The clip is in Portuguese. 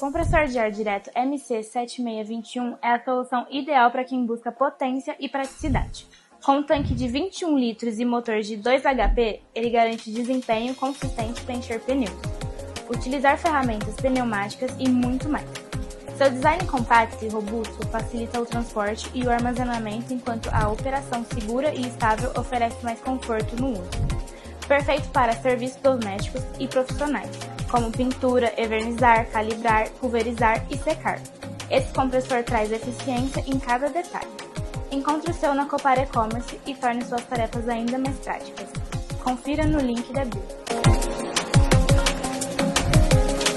compressor de ar direto MC7621 é a solução ideal para quem busca potência e praticidade. Com um tanque de 21 litros e motor de 2 HP, ele garante desempenho consistente para encher pneus, utilizar ferramentas pneumáticas e muito mais. Seu design compacto e robusto facilita o transporte e o armazenamento, enquanto a operação segura e estável oferece mais conforto no uso. Perfeito para serviços domésticos e profissionais, como pintura, envernizar, calibrar, pulverizar e secar. Esse compressor traz eficiência em cada detalhe. Encontre o seu na Copar E-Commerce e torne suas tarefas ainda mais práticas. Confira no link da bio.